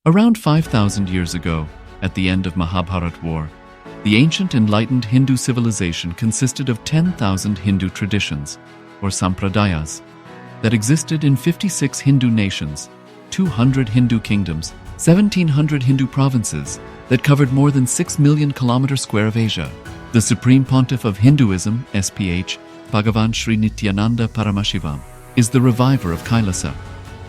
Around 5,000 years ago, at the end of Mahabharat War, the ancient enlightened Hindu civilization consisted of 10,000 Hindu traditions, or sampradayas, that existed in 56 Hindu nations, 200 Hindu kingdoms, 1,700 Hindu provinces that covered more than 6 million kilometers square of Asia. The Supreme Pontiff of Hinduism, SPH, Bhagavan Srinithyananda Paramashivam, is the reviver of Kailasa,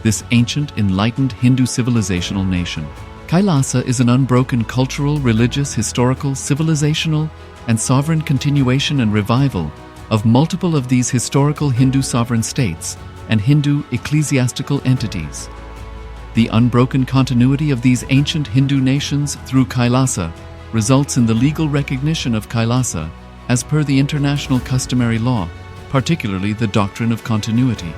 this ancient enlightened Hindu civilizational nation. Kailasa is an unbroken cultural, religious, historical, civilizational, and sovereign continuation and revival of multiple of these historical Hindu sovereign states and Hindu ecclesiastical entities. The unbroken continuity of these ancient Hindu nations through Kailasa results in the legal recognition of Kailasa as per the international customary law, particularly the doctrine of continuity.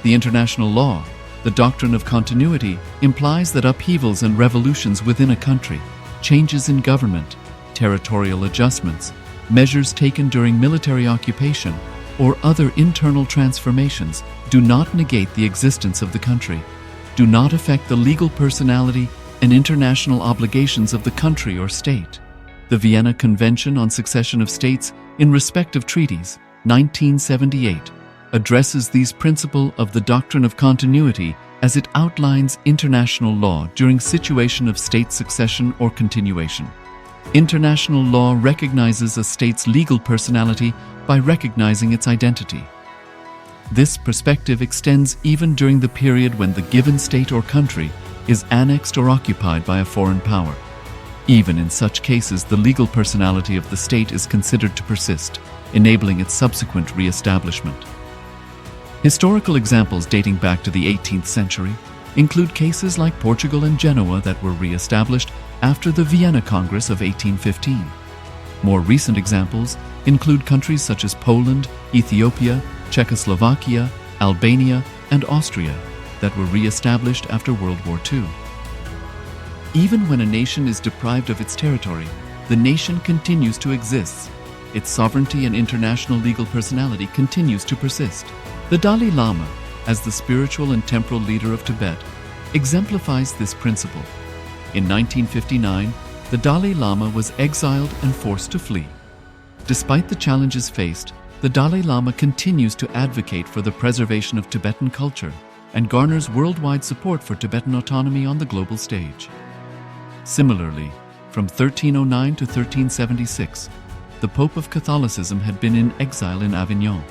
The international law, the doctrine of continuity, implies that upheavals and revolutions within a country, changes in government, territorial adjustments, measures taken during military occupation, or other internal transformations do not negate the existence of the country, do not affect the legal personality and international obligations of the country or state. The Vienna Convention on Succession of States in respect of treaties, 1978, addresses these principles of the doctrine of continuity as it outlines international law during situation of state succession or continuation. International law recognizes a state's legal personality by recognizing its identity. This perspective extends even during the period when the given state or country is annexed or occupied by a foreign power. Even in such cases, the legal personality of the state is considered to persist, enabling its subsequent re-establishment. Historical examples dating back to the 18th century include cases like Portugal and Genoa that were re-established after the Vienna Congress of 1815. More recent examples include countries such as Poland, Ethiopia, Czechoslovakia, Albania, and Austria that were re-established after World War II. Even when a nation is deprived of its territory, the nation continues to exist. Its sovereignty and international legal personality continues to persist. The Dalai Lama, as the spiritual and temporal leader of Tibet, exemplifies this principle. In 1959, the Dalai Lama was exiled and forced to flee. Despite the challenges faced, the Dalai Lama continues to advocate for the preservation of Tibetan culture and garners worldwide support for Tibetan autonomy on the global stage. Similarly, from 1309 to 1376, the Pope of Catholicism had been in exile in Avignon.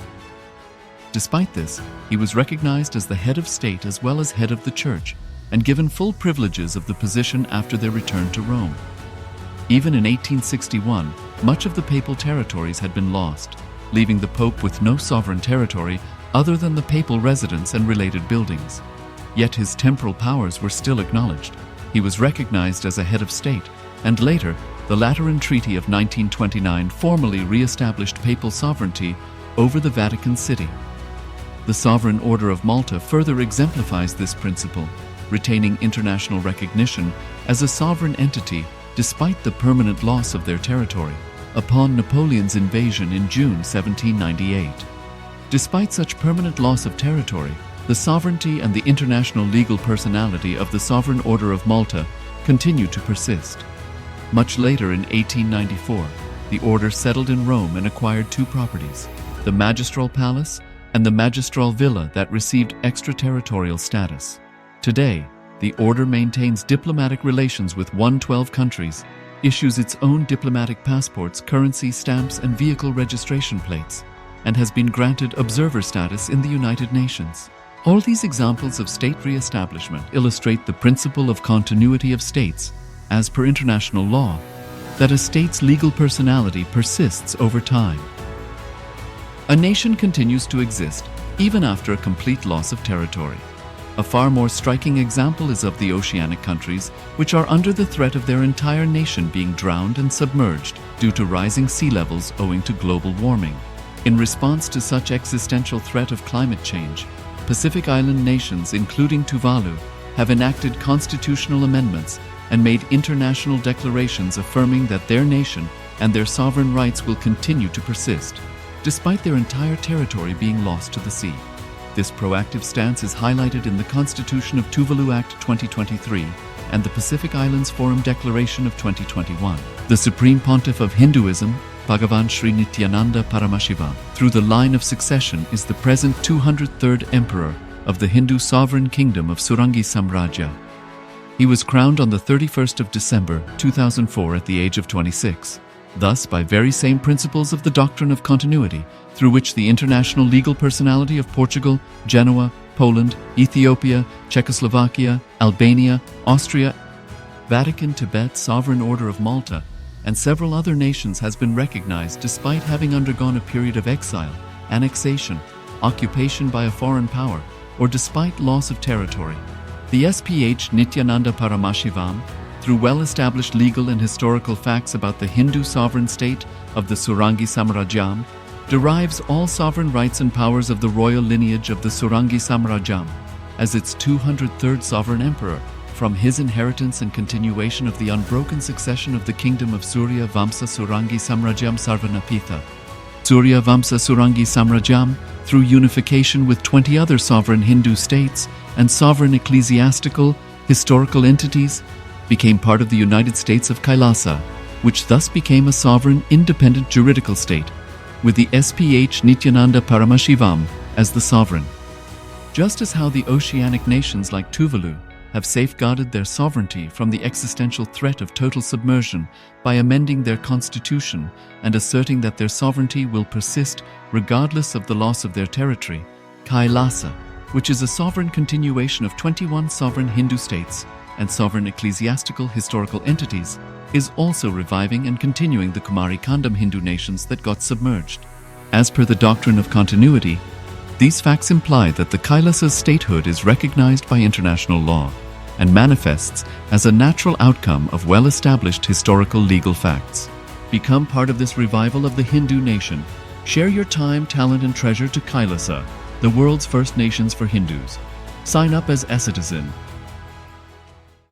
Despite this, he was recognized as the head of state as well as head of the church and given full privileges of the position after their return to Rome. Even in 1861, much of the papal territories had been lost, leaving the Pope with no sovereign territory other than the papal residence and related buildings. Yet his temporal powers were still acknowledged. He was recognized as a head of state, and later, the Lateran Treaty of 1929 formally re-established papal sovereignty over the Vatican City. The Sovereign Order of Malta further exemplifies this principle, retaining international recognition as a sovereign entity despite the permanent loss of their territory upon Napoleon's invasion in June 1798. Despite such permanent loss of territory, the sovereignty and the international legal personality of the Sovereign Order of Malta continue to persist. Much later in 1894, the order settled in Rome and acquired two properties, the Magistral Palace and the Magistral Villa that received extraterritorial status. Today, the order maintains diplomatic relations with 112 countries, issues its own diplomatic passports, currency, stamps, and vehicle registration plates, and has been granted observer status in the United Nations. All these examples of state re-establishment illustrate the principle of continuity of states, as per international law, that a state's legal personality persists over time. A nation continues to exist even after a complete loss of territory. A far more striking example is of the oceanic countries, which are under the threat of their entire nation being drowned and submerged due to rising sea levels owing to global warming. In response to such existential threat of climate change, Pacific Island nations, including Tuvalu, have enacted constitutional amendments and made international declarations affirming that their nation and their sovereign rights will continue to persist, despite their entire territory being lost to the sea. This proactive stance is highlighted in the Constitution of Tuvalu Act 2023, and the Pacific Islands Forum Declaration of 2021. The Supreme Pontiff of Hinduism, Bhagavan Srinithyananda Paramashivam, through the line of succession is the present 203rd Emperor of the Hindu Sovereign Kingdom of Surangi Samrajya. He was crowned on the 31st of December 2004 at the age of 26. Thus, by very same principles of the doctrine of continuity, through which the international legal personality of Portugal, Genoa, Poland, Ethiopia, Czechoslovakia, Albania, Austria, Vatican, Tibet, Sovereign Order of Malta, and several other nations has been recognized despite having undergone a period of exile, annexation, occupation by a foreign power, or despite loss of territory. The SPH Nithyananda Paramashivam, through well-established legal and historical facts about the Hindu sovereign state of the Surangi Samrajyam, derives all sovereign rights and powers of the royal lineage of the Surangi Samrajyam as its 203rd sovereign emperor, from his inheritance and continuation of the unbroken succession of the kingdom of Surya Vamsa Surangi Samrajyam Sarvanapitha. Surya Vamsa Surangi Samrajyam, through unification with 20 other sovereign Hindu states and sovereign ecclesiastical, historical entities, became part of the United States of Kailasa, which thus became a sovereign, independent juridical state, with the SPH Nithyananda Paramashivam as the sovereign. Just as how the oceanic nations like Tuvalu have safeguarded their sovereignty from the existential threat of total submersion by amending their constitution and asserting that their sovereignty will persist regardless of the loss of their territory, Kailasa, which is a sovereign continuation of 21 sovereign Hindu states and sovereign ecclesiastical historical entities, is also reviving and continuing the Kumari Kandam Hindu nations that got submerged. As per the doctrine of continuity, these facts imply that the Kailasa's statehood is recognized by international law and manifests as a natural outcome of well-established historical legal facts. Become part of this revival of the Hindu nation. Share your time, talent, and treasure to Kailasa, the world's first nations for Hindus. Sign up as a citizen